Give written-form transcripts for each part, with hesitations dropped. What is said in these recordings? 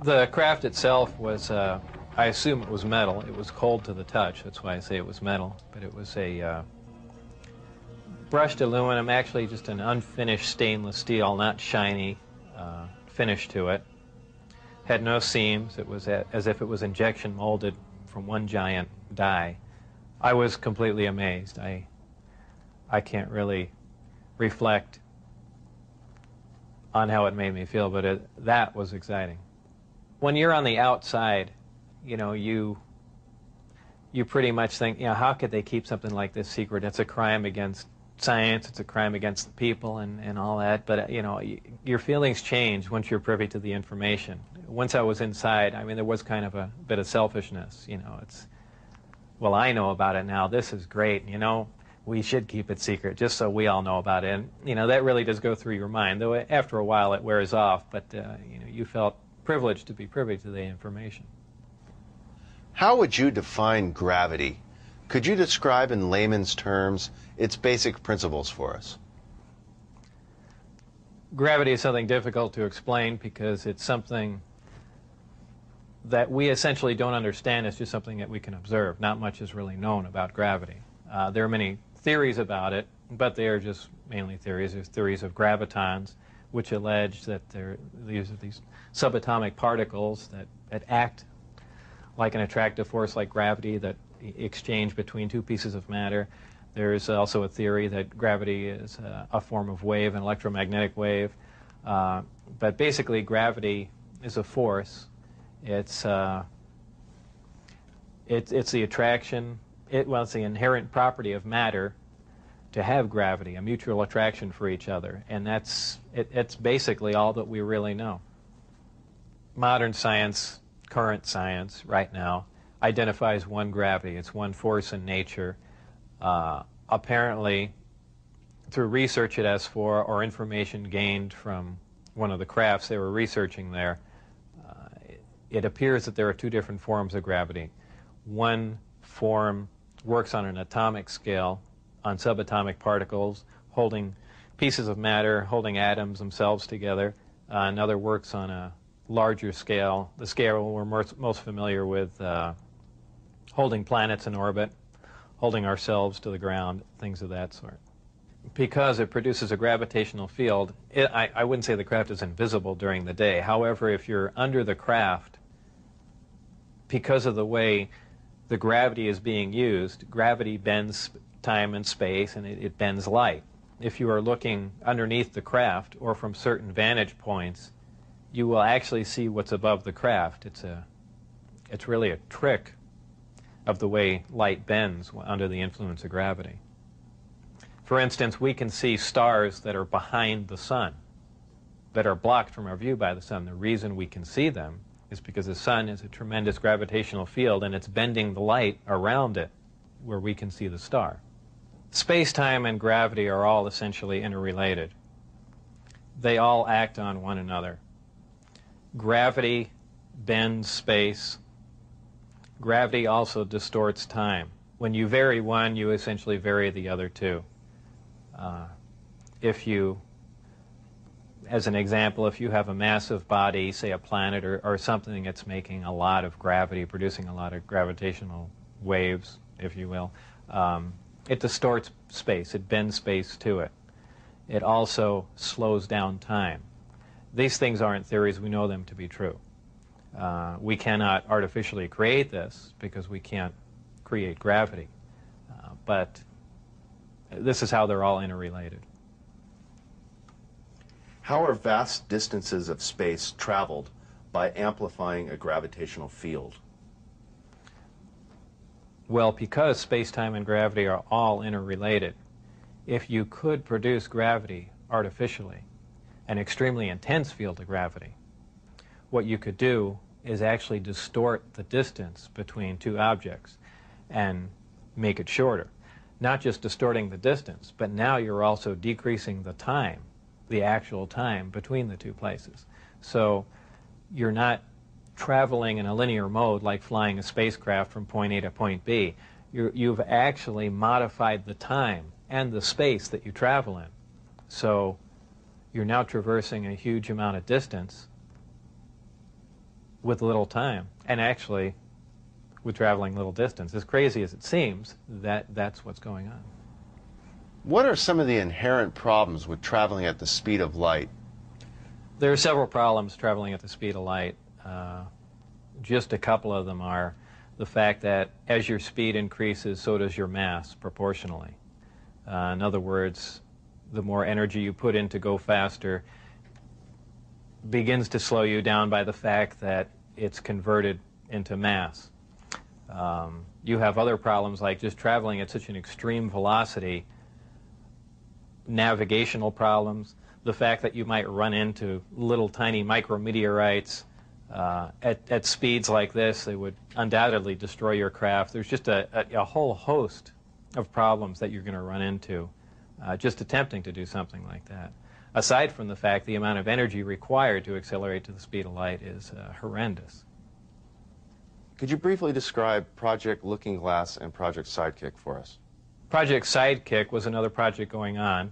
The craft itself was, I assume it was metal. It was cold to the touch. That's why I say it was metal. But it was a brushed aluminum, actually just an unfinished stainless steel, not shiny finish to it. Had no seams. It was as if it was injection molded from one giant die. I was completely amazed. I can't really reflect on how it made me feel, but that was exciting. When you're on the outside, you know, you pretty much think, you know, how could they keep something like this secret? It's a crime against science, it's a crime against the people and all that, but, you know, your feelings change once you're privy to the information. Once I was inside, I mean, there was kind of a bit of selfishness, you know, it's, well, I know about it now, this is great, you know, we should keep it secret just so we all know about it. And, you know, that really does go through your mind, though after a while it wears off, but, you know, you felt privileged to be privy to the information. How would you define gravity? Could you describe in layman's terms its basic principles for us? Gravity is something difficult to explain because it's something that we essentially don't understand. It's just something that we can observe. Not much is really known about gravity. There are many theories about it, but they are just mainly theories. There's theories of gravitons, which allege that these are these subatomic particles that act like an attractive force like gravity that exchange between two pieces of matter. There's also a theory that gravity is a form of wave, an electromagnetic wave. But basically, gravity is a force. It's the attraction. Well, it's the inherent property of matter to have gravity, a mutual attraction for each other, and it's basically all that we really know. Modern science, current science, right now, identifies one gravity. It's one force in nature. Apparently, through research at S4 or information gained from one of the crafts they were researching there, it appears that there are two different forms of gravity. One form works on an atomic scale, on subatomic particles, holding pieces of matter, holding atoms themselves together. Another works on a larger scale, the scale we're most familiar with, holding planets in orbit, holding ourselves to the ground, things of that sort. Because it produces a gravitational field, I wouldn't say the craft is invisible during the day. However, if you're under the craft, because of the way the gravity is being used, gravity bends time and space, and it bends light. If you are looking underneath the craft or from certain vantage points, you will actually see what's above the craft. It's really a trick of the way light bends under the influence of gravity. For instance, we can see stars that are behind the sun, that are blocked from our view by the sun. The reason we can see them is because the sun is a tremendous gravitational field and it's bending the light around it where we can see the star. Space-time and gravity are all essentially interrelated. They all act on one another. Gravity bends space. Gravity also distorts time. When you vary one, you essentially vary the other two. As an example, if you have a massive body, say a planet or something that's making a lot of gravity, producing a lot of gravitational waves, if you will, it distorts space. It bends space to it. It also slows down time. These things aren't theories. We know them to be true. We cannot artificially create this because we can't create gravity. But this is how they're all interrelated. How are vast distances of space traveled by amplifying a gravitational field? Well, because space-time and gravity are all interrelated, if you could produce gravity artificially, an extremely intense field of gravity, what you could do is actually distort the distance between two objects and make it shorter. Not just distorting the distance, but now you're also decreasing the time, the actual time between the two places. So you're not traveling in a linear mode like flying a spacecraft from point A to point B. You've actually modified the time and the space that you travel in. So you're now traversing a huge amount of distance with little time, and actually with traveling little distance. As crazy as it seems, that's what's going on. What are some of the inherent problems with traveling at the speed of light? There are several problems traveling at the speed of light. Just a couple of them are the fact that as your speed increases, so does your mass proportionally. In other words, the more energy you put in to go faster begins to slow you down by the fact that it's converted into mass. You have other problems like just traveling at such an extreme velocity, navigational problems, the fact that you might run into little tiny micrometeorites at speeds like this. They would undoubtedly destroy your craft. There's just a whole host of problems that you're going to run into just attempting to do something like that. Aside from the fact the amount of energy required to accelerate to the speed of light is horrendous. Could you briefly describe Project Looking Glass and Project Sidekick for us? Project Sidekick was another project going on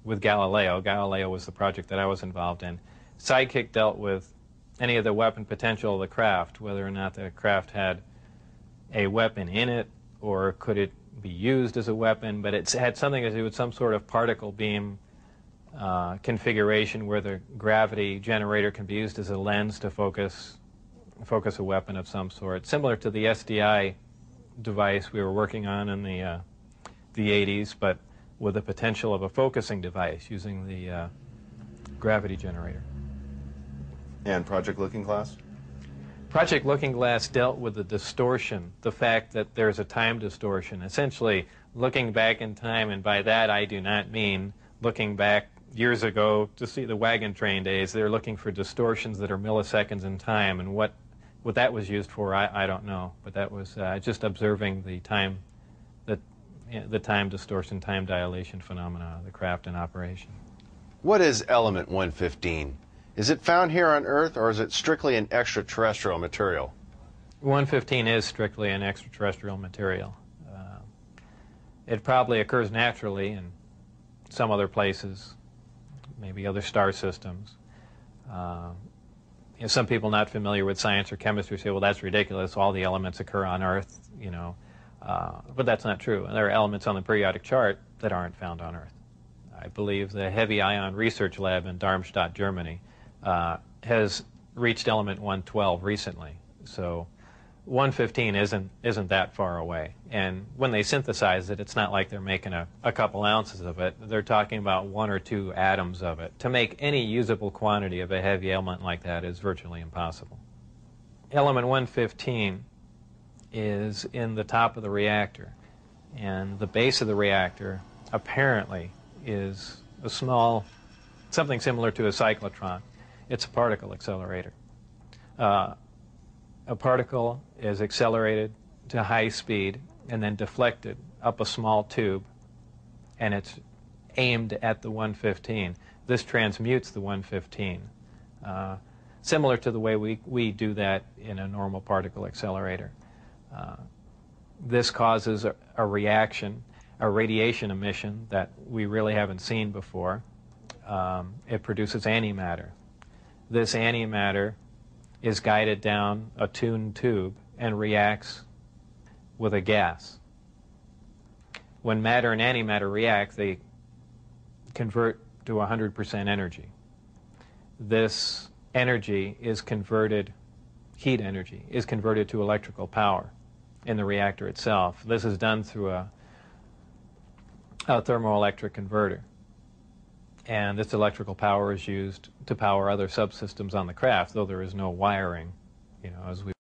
with Galileo. Galileo was the project that I was involved in. Sidekick dealt with any of the weapon potential of the craft, whether or not the craft had a weapon in it or could it be used as a weapon, but it had something to do with some sort of particle beam configuration where the gravity generator can be used as a lens to focus a weapon of some sort, similar to the SDI device we were working on in the 80s, but with the potential of a focusing device using the gravity generator. And Project Looking Glass? Project Looking Glass dealt with the distortion, the fact that there's a time distortion, essentially looking back in time, and by that I do not mean looking back years ago to see the wagon train days. They're looking for distortions that are milliseconds in time, and what that was used for, I don't know, but that was just observing the time, the time distortion, time dilation phenomena of the craft in operation. What is element 115? Is it found here on Earth, or is it strictly an extraterrestrial material? 115 is strictly an extraterrestrial material. It probably occurs naturally in some other places, maybe other star systems. Some people not familiar with science or chemistry say, well, that's ridiculous, all the elements occur on Earth, you know. But that's not true. There are elements on the periodic chart that aren't found on Earth. I believe the Heavy Ion Research Lab in Darmstadt, Germany, has reached element 112 recently. So 115 isn't that far away. And when they synthesize it, it's not like they're making a couple ounces of it. They're talking about 1 or 2 atoms of it. To make any usable quantity of a heavy element like that is virtually impossible. Element 115 is in the top of the reactor. And the base of the reactor apparently is a small, something similar to a cyclotron. It's a particle accelerator. A particle is accelerated to high speed and then deflected up a small tube, and it's aimed at the 115. This transmutes the 115, similar to the way we do that in a normal particle accelerator. This causes a reaction, a radiation emission that we really haven't seen before. It produces antimatter. This antimatter is guided down a tuned tube and reacts with a gas. When matter and antimatter react, they convert to 100% energy. This energy is converted, heat energy, is converted to electrical power in the reactor itself. This is done through a thermoelectric converter. And this electrical power is used to power other subsystems on the craft, though there is no wiring, you know, as we